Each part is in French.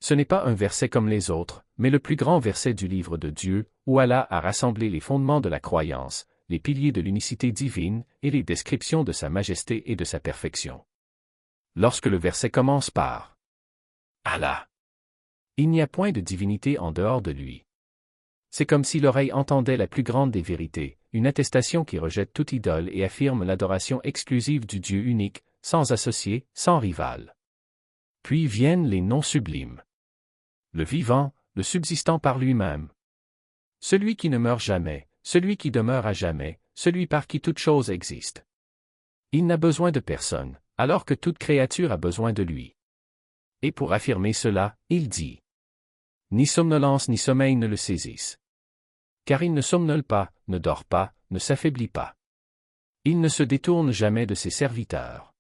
Ce n'est pas un verset comme les autres, mais le plus grand verset du livre de Dieu, où Allah a rassemblé les fondements de la croyance, les piliers de l'unicité divine et les descriptions de sa majesté et de sa perfection. Lorsque le verset commence par Allah, il n'y a point de divinité en dehors de lui. C'est comme si l'oreille entendait la plus grande des vérités, une attestation qui rejette toute idole et affirme l'adoration exclusive du Dieu unique, sans associé, sans rival. Puis viennent les noms sublimes. Le vivant, le subsistant par lui-même. Celui qui ne meurt jamais, celui qui demeure à jamais, celui par qui toute chose existe. Il n'a besoin de personne, alors que toute créature a besoin de lui. Et pour affirmer cela, il dit: ni somnolence ni sommeil ne le saisissent. Car il ne somnole pas, ne dort pas, ne s'affaiblit pas. Il ne se détourne jamais de ses serviteurs.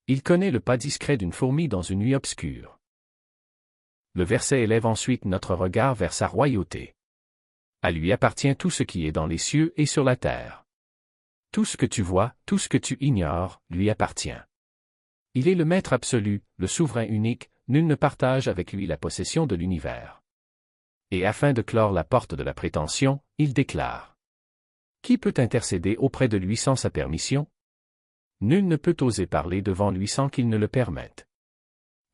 Il connaît le pas discret d'une fourmi dans une nuit obscure. Le verset élève ensuite notre regard vers sa royauté. À lui appartient tout ce qui est dans les cieux et sur la terre. Tout ce que tu vois, tout ce que tu ignores, lui appartient. Il est le maître absolu, le souverain unique, nul ne partage avec lui la possession de l'univers. Et afin de clore la porte de la prétention, il déclare: qui peut intercéder auprès de lui sans sa permission? Nul ne peut oser parler devant lui sans qu'il ne le permette.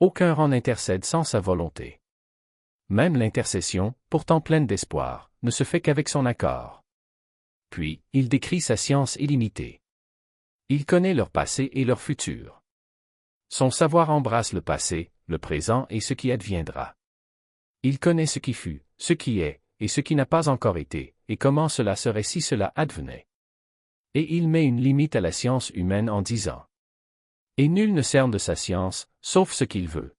Aucun rang n'intercède sans sa volonté. Même l'intercession, pourtant pleine d'espoir, ne se fait qu'avec son accord. Puis, il décrit sa science illimitée. Il connaît leur passé et leur futur. Son savoir embrasse le passé, le présent et ce qui adviendra. Il connaît ce qui fut, ce qui est, et ce qui n'a pas encore été, et comment cela serait si cela advenait. Et il met une limite à la science humaine en disant: et nul ne cerne de sa science, sauf ce qu'il veut.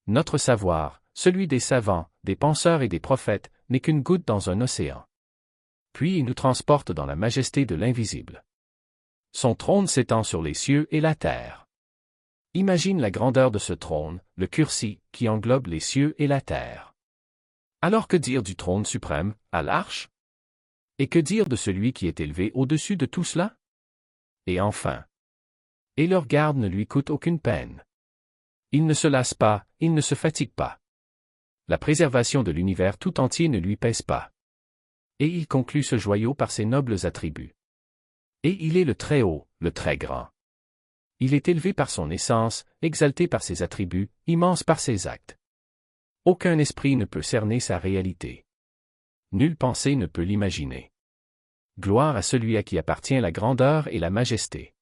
Notre savoir, celui des savants, des penseurs et des prophètes, n'est qu'une goutte dans un océan. Puis il nous transporte dans la majesté de l'invisible. Son trône s'étend sur les cieux et la terre. Imagine la grandeur de ce trône, le kursi, qui englobe les cieux et la terre. Alors que dire du trône suprême, à l'arche? Et que dire de celui qui est élevé au-dessus de tout cela? Et enfin, et leur garde ne lui coûte aucune peine. Il ne se lasse pas, il ne se fatigue pas. La préservation de l'univers tout entier ne lui pèse pas. Et il conclut ce joyau par ses nobles attributs. Et il est le Très-Haut, le Très-Grand. Il est élevé par son essence, exalté par ses attributs, immense par ses actes. Aucun esprit ne peut cerner sa réalité. Nulle pensée ne peut l'imaginer. Gloire à celui à qui appartient la grandeur et la majesté.